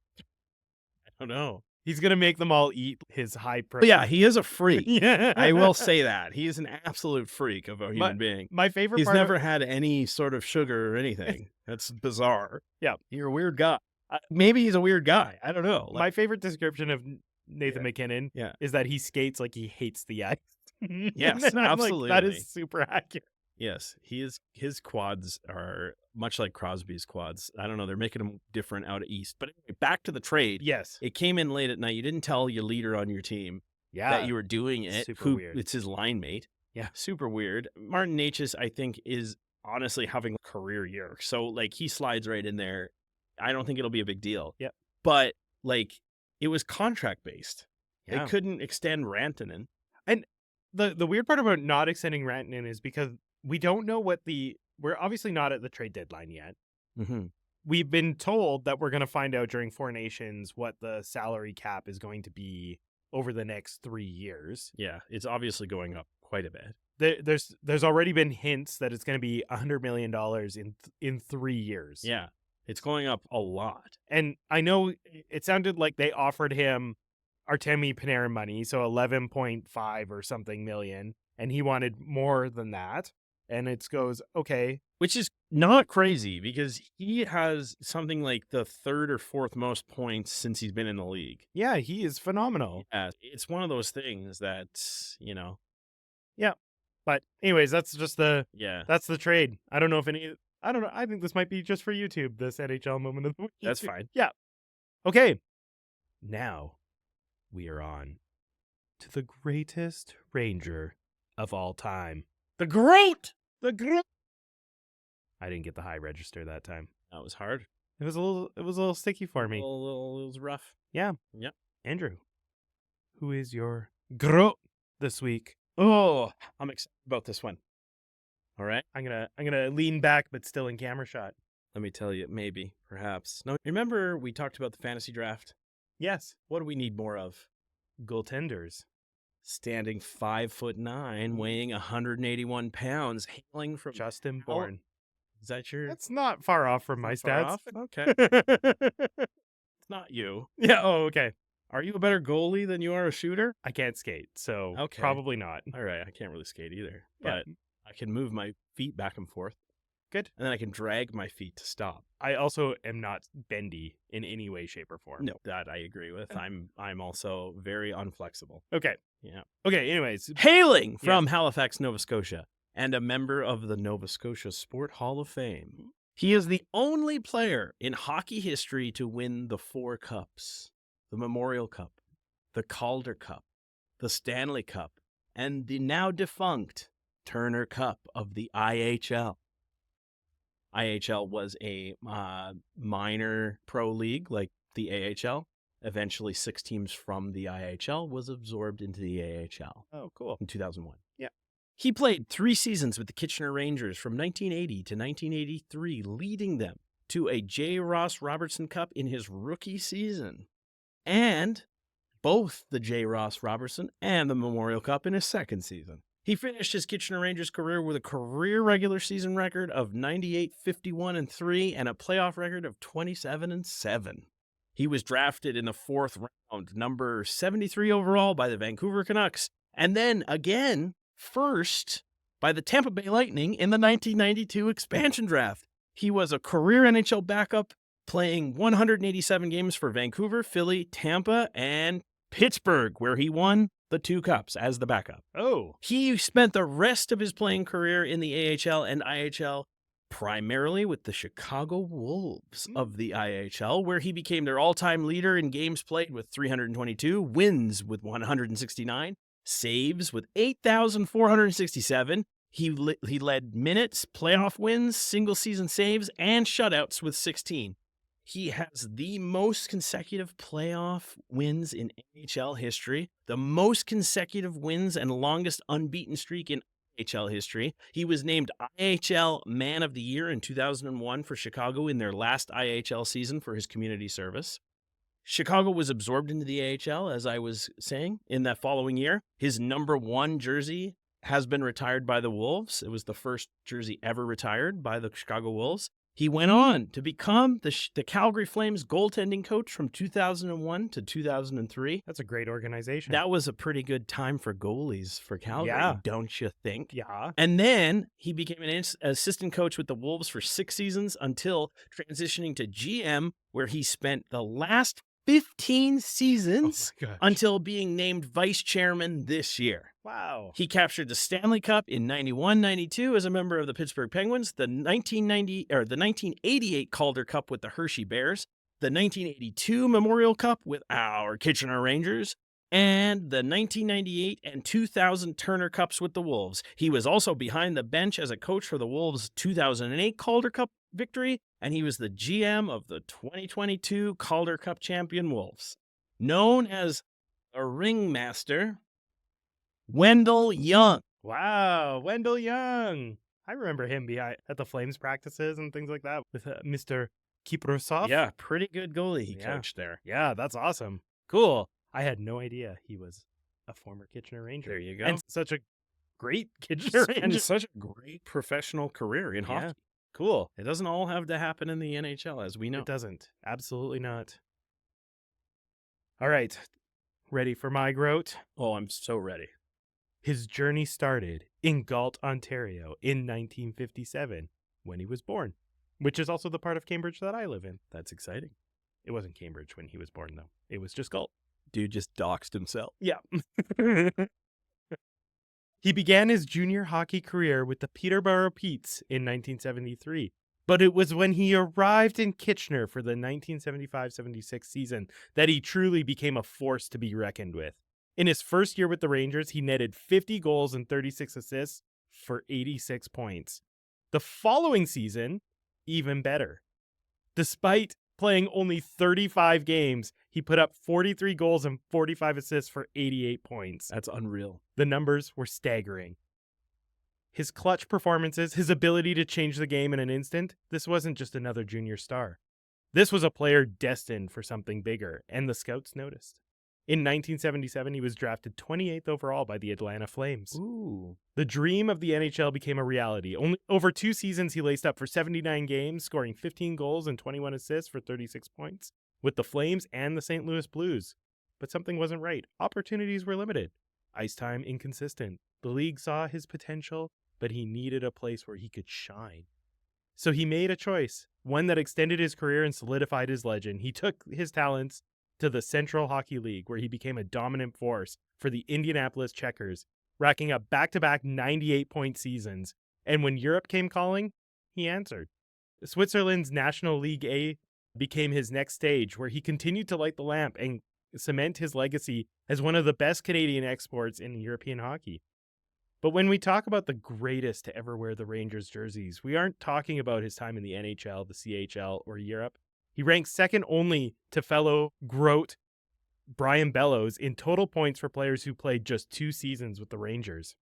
[SPEAKER 2] I don't know.
[SPEAKER 1] He's going to make them all eat his high protein.
[SPEAKER 2] Yeah, he is a freak. Yeah. I will say that. He is an absolute freak of a human being.
[SPEAKER 1] My favorite
[SPEAKER 2] part He's never had any sort of sugar or anything. That's bizarre.
[SPEAKER 1] Yeah.
[SPEAKER 2] You're a weird guy. Maybe he's a weird guy. I don't know.
[SPEAKER 1] My favorite description of Nathan
[SPEAKER 2] Yeah.
[SPEAKER 1] McKinnon
[SPEAKER 2] Yeah.
[SPEAKER 1] is that he skates like he hates the ice.
[SPEAKER 2] Yes,
[SPEAKER 1] And I'm like, that
[SPEAKER 2] absolutely.
[SPEAKER 1] is super accurate.
[SPEAKER 2] Yes, his quads are much like Crosby's quads. I don't know. They're making them different out east. But anyway, back to the trade.
[SPEAKER 1] Yes.
[SPEAKER 2] It came in late at night. You didn't tell your leader on your team
[SPEAKER 1] Yeah.
[SPEAKER 2] that you were doing it.
[SPEAKER 1] Super weird.
[SPEAKER 2] It's his line mate.
[SPEAKER 1] Yeah.
[SPEAKER 2] Super weird. Martin Necas, I think, is honestly having a career year. So, like, he slides right in there. I don't think it'll be a big deal.
[SPEAKER 1] Yep.
[SPEAKER 2] But, like, it was contract based.
[SPEAKER 1] Yeah.
[SPEAKER 2] They couldn't extend Rantanen.
[SPEAKER 1] And the weird part about not extending Rantanen is because we don't know we're obviously not at the trade deadline yet.
[SPEAKER 2] Mm-hmm.
[SPEAKER 1] We've been told that we're going to find out during Four Nations what the salary cap is going to be over the next 3 years.
[SPEAKER 2] Yeah, it's obviously going up quite a bit.
[SPEAKER 1] There's already been hints that it's going to be $100 million in 3 years.
[SPEAKER 2] Yeah, it's going up a lot.
[SPEAKER 1] And I know it sounded like they offered him Artemi Panarin money, so 11.5 or something million, and he wanted more than that. And it goes, okay.
[SPEAKER 2] Which is not crazy because he has something like the third or fourth most points since he's been in the league.
[SPEAKER 1] Yeah, he is phenomenal.
[SPEAKER 2] Yeah, it's one of those things that,
[SPEAKER 1] Yeah. But anyways, that's just
[SPEAKER 2] yeah,
[SPEAKER 1] that's the trade. I don't know. I think this might be just for YouTube, this NHL moment of the week.
[SPEAKER 2] that's fine.
[SPEAKER 1] Yeah. Okay. Now we are on to the greatest Ranger of all time.
[SPEAKER 2] The Groot!
[SPEAKER 1] I didn't get the high register that time.
[SPEAKER 2] That was hard.
[SPEAKER 1] It was a little sticky for me.
[SPEAKER 2] It was rough.
[SPEAKER 1] Yeah.
[SPEAKER 2] Yep.
[SPEAKER 1] Andrew, who is your Groot this week?
[SPEAKER 2] Oh, I'm excited about this one. All right.
[SPEAKER 1] I'm gonna lean back, but still in camera shot.
[SPEAKER 2] Let me tell you, maybe, perhaps. No, remember we talked about the fantasy draft?
[SPEAKER 1] Yes.
[SPEAKER 2] What do we need more of?
[SPEAKER 1] Goaltenders.
[SPEAKER 2] Standing 5'9", weighing 181 pounds, hailing from
[SPEAKER 1] Justin Bourne.
[SPEAKER 2] Is that your?
[SPEAKER 1] That's not far off from my
[SPEAKER 2] Far
[SPEAKER 1] stats.
[SPEAKER 2] off? Okay. It's not you.
[SPEAKER 1] Yeah. Oh, okay.
[SPEAKER 2] Are you a better goalie than you are a shooter?
[SPEAKER 1] I can't skate, so
[SPEAKER 2] Okay.
[SPEAKER 1] probably not.
[SPEAKER 2] All right, I can't really skate either,
[SPEAKER 1] Yeah.
[SPEAKER 2] but I can move my feet back and forth.
[SPEAKER 1] Good.
[SPEAKER 2] And then I can drag my feet to stop.
[SPEAKER 1] I also am not bendy in any way, shape, or form.
[SPEAKER 2] No, that I agree with. I'm also very unflexible.
[SPEAKER 1] Okay.
[SPEAKER 2] Yeah.
[SPEAKER 1] Okay. Anyways,
[SPEAKER 2] Hailing from Halifax, Nova Scotia, and a member of the Nova Scotia Sport Hall of Fame. He is the only player in hockey history to win the 4 cups: the Memorial Cup, the Calder Cup, the Stanley Cup, and the now defunct Turner Cup of the IHL. IHL was a minor pro league like the AHL. Eventually, 6 teams from the IHL was absorbed into the AHL.
[SPEAKER 1] Oh, cool.
[SPEAKER 2] In 2001.
[SPEAKER 1] Yeah.
[SPEAKER 2] He played 3 seasons with the Kitchener Rangers from 1980 to 1983, leading them to a J. Ross Robertson Cup in his rookie season, and both the J. Ross Robertson and the Memorial Cup in his second season. He finished his Kitchener Rangers career with a career regular season record of 98-51-3 and a playoff record of 27-7. He was drafted in the 4th round, number 73 overall by the Vancouver Canucks, and then again first by the Tampa Bay Lightning in the 1992 expansion draft. He was a career NHL backup, playing 187 games for Vancouver, Philly, Tampa, and Pittsburgh, where he won the 2 cups as the backup.
[SPEAKER 1] Oh.
[SPEAKER 2] He spent the rest of his playing career in the AHL and IHL, primarily with the Chicago Wolves of the IHL, where he became their all-time leader in games played with 322, wins with 169, saves with 8,467. He led minutes, playoff wins, single-season saves, and shutouts with 16. He has the most consecutive playoff wins in NHL history, the most consecutive wins and longest unbeaten streak in IHL history. He was named IHL Man of the Year in 2001 for Chicago in their last IHL season for his community service. Chicago was absorbed into the AHL, as I was saying, in that following year. His number 1 jersey has been retired by the Wolves. It was the first jersey ever retired by the Chicago Wolves. He went on to become the Calgary Flames goaltending coach from 2001 to 2003.
[SPEAKER 1] That's a great organization.
[SPEAKER 2] That was a pretty good time for goalies for Calgary, don't you think?
[SPEAKER 1] Yeah.
[SPEAKER 2] And then he became an assistant coach with the Wolves for 6 seasons until transitioning to GM, where he spent the last 15 seasons until being named vice chairman this year.
[SPEAKER 1] Wow.
[SPEAKER 2] He captured the Stanley Cup in 91-92 as a member of the Pittsburgh Penguins, the 1988 Calder Cup with the Hershey Bears, the 1982 Memorial Cup with our Kitchener Rangers, and the 1998 and 2000 Turner Cups with the Wolves. He was also behind the bench as a coach for the Wolves' 2008 Calder Cup victory, and he was the GM of the 2022 Calder Cup champion Wolves. Known as a ringmaster, Wendell Young.
[SPEAKER 1] Wow, Wendell Young. I remember him at the Flames practices and things like that with Mr. Kiprosov.
[SPEAKER 2] Yeah, pretty good goalie he coached there.
[SPEAKER 1] Yeah, that's awesome. Cool. I had no idea he was a former Kitchener Ranger.
[SPEAKER 2] There you go.
[SPEAKER 1] And such a great Kitchener Ranger.
[SPEAKER 2] And such a great professional career in hockey.
[SPEAKER 1] Cool.
[SPEAKER 2] It doesn't all have to happen in the NHL, as we know.
[SPEAKER 1] It doesn't. Absolutely not. All right. Ready for my groat?
[SPEAKER 2] Oh, I'm so ready.
[SPEAKER 1] His journey started in Galt, Ontario in 1957 when he was born, which is also the part of Cambridge that I live in.
[SPEAKER 2] That's exciting.
[SPEAKER 1] It wasn't Cambridge when he was born, though. It was just Galt.
[SPEAKER 2] Dude just doxed himself.
[SPEAKER 1] Yeah. He began his junior hockey career with the Peterborough Petes in 1973, but it was when he arrived in Kitchener for the 1975-76 season that he truly became a force to be reckoned with. In his first year with the Rangers, he netted 50 goals and 36 assists for 86 points. The following season, even better. Despite playing only 35 games, he put up 43 goals and 45 assists for 88 points.
[SPEAKER 2] That's unreal.
[SPEAKER 1] The numbers were staggering. His clutch performances, his ability to change the game in an instant, this wasn't just another junior star. This was a player destined for something bigger, and the scouts noticed. In 1977, he was drafted 28th overall by the Atlanta Flames.
[SPEAKER 2] Ooh.
[SPEAKER 1] The dream of the NHL became a reality. Only over 2 seasons, he laced up for 79 games, scoring 15 goals and 21 assists for 36 points with the Flames and the St. Louis Blues. But something wasn't right. Opportunities were limited. Ice time inconsistent. The league saw his potential, but he needed a place where he could shine. So he made a choice, one that extended his career and solidified his legend. He took his talents to the Central Hockey League, where he became a dominant force for the Indianapolis Checkers, racking up back-to-back 98-point seasons. And when Europe came calling, he answered. Switzerland's National League A became his next stage, where he continued to light the lamp and cement his legacy as one of the best Canadian exports in European hockey. But when we talk about the greatest to ever wear the Rangers jerseys, we aren't talking about his time in the NHL, the CHL, or Europe. He ranks second only to fellow GROAT Brian Bellows in total points for players who played just 2 seasons with the Rangers.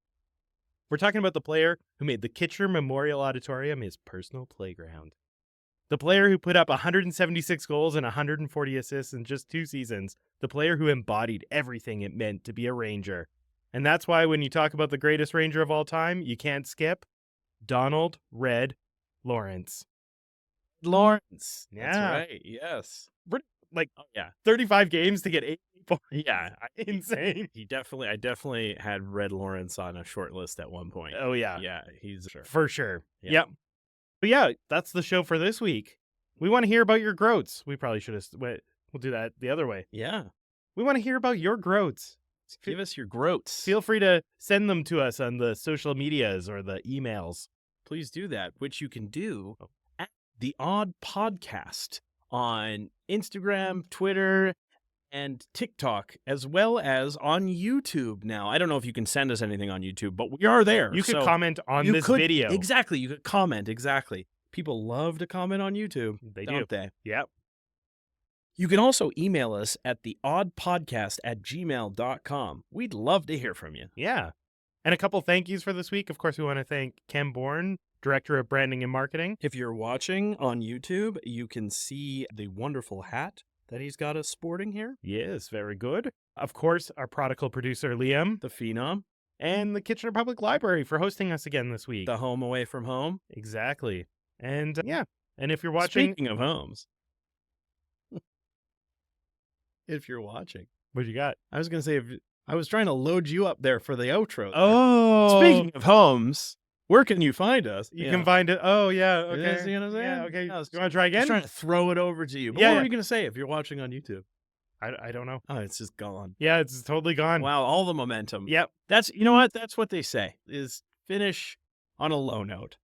[SPEAKER 1] We're talking about the player who made the Kitchener Memorial Auditorium his personal playground. The player who put up 176 goals and 140 assists in just 2 seasons. The player who embodied everything it meant to be a Ranger. And that's why when you talk about the greatest Ranger of all time, you can't skip Donald Red Lawrence.
[SPEAKER 2] Lawrence.
[SPEAKER 1] Yeah.
[SPEAKER 2] That's right. Yes.
[SPEAKER 1] 35 games to get 8 points.
[SPEAKER 2] Yeah.
[SPEAKER 1] Insane.
[SPEAKER 2] I definitely had Red Lawrence on a short list at one point.
[SPEAKER 1] Oh, yeah.
[SPEAKER 2] Yeah, he's sure.
[SPEAKER 1] For sure.
[SPEAKER 2] Yeah.
[SPEAKER 1] Yep. But yeah, that's the show for this week. We want to hear about your groats. We probably should have, we'll do that the other way.
[SPEAKER 2] Yeah.
[SPEAKER 1] We want to hear about your groats.
[SPEAKER 2] Give us your groats.
[SPEAKER 1] Feel free to send them to us on the social medias or the emails.
[SPEAKER 2] Please do that, which you can do at The Odd Podcast on Instagram, Twitter, and TikTok, as well as on YouTube now. I don't know if you can send us anything on YouTube, but we are there.
[SPEAKER 1] You could comment on this video.
[SPEAKER 2] Exactly. You could comment. Exactly. People love to comment on YouTube.
[SPEAKER 1] They
[SPEAKER 2] don't
[SPEAKER 1] do.
[SPEAKER 2] They?
[SPEAKER 1] Yep.
[SPEAKER 2] You can also email us at theoddpodcast@gmail.com. We'd love to hear from you.
[SPEAKER 1] Yeah. And a couple thank yous for this week. Of course, we want to thank Ken Bourne, Director of Branding and Marketing.
[SPEAKER 2] If you're watching on YouTube, you can see the wonderful hat that he's got us sporting here.
[SPEAKER 1] Yes, very good. Of course, our prodigal producer, Liam.
[SPEAKER 2] The Phenom.
[SPEAKER 1] And the Kitchener Public Library for hosting us again this week.
[SPEAKER 2] The home away from home.
[SPEAKER 1] Exactly. And yeah. And if you're watching,
[SPEAKER 2] Speaking of homes, if you're watching,
[SPEAKER 1] what you got?
[SPEAKER 2] I was going to say, I was trying to load you up there for the outro. there.
[SPEAKER 1] Oh,
[SPEAKER 2] Speaking of homes, where can you find us?
[SPEAKER 1] you can find it. Oh, yeah. Okay.
[SPEAKER 2] You see what I'm saying?
[SPEAKER 1] Yeah, okay.
[SPEAKER 2] I was
[SPEAKER 1] You want to try
[SPEAKER 2] just
[SPEAKER 1] again?
[SPEAKER 2] trying to throw it over to you. But
[SPEAKER 1] Yeah,
[SPEAKER 2] what
[SPEAKER 1] yeah.
[SPEAKER 2] were you going to say if you're watching on YouTube?
[SPEAKER 1] I don't know.
[SPEAKER 2] Oh, it's just gone.
[SPEAKER 1] Yeah, it's totally gone.
[SPEAKER 2] Wow, all the momentum.
[SPEAKER 1] Yep.
[SPEAKER 2] That's, you know what? That's what they say, is finish on a low note.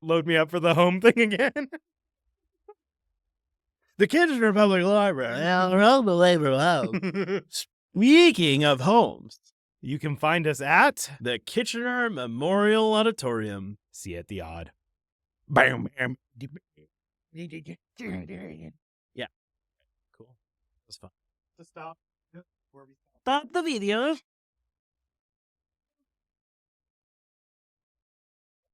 [SPEAKER 1] Load me up for the home thing again.
[SPEAKER 2] The Kitchener Public Library. Unbelievable. Speaking of homes,
[SPEAKER 1] You can find us at
[SPEAKER 2] the Kitchener Memorial Auditorium.
[SPEAKER 1] See You at the Odd.
[SPEAKER 2] Bam, bam. Yeah. Cool. That's fun.
[SPEAKER 1] To stop.
[SPEAKER 2] Stop the video.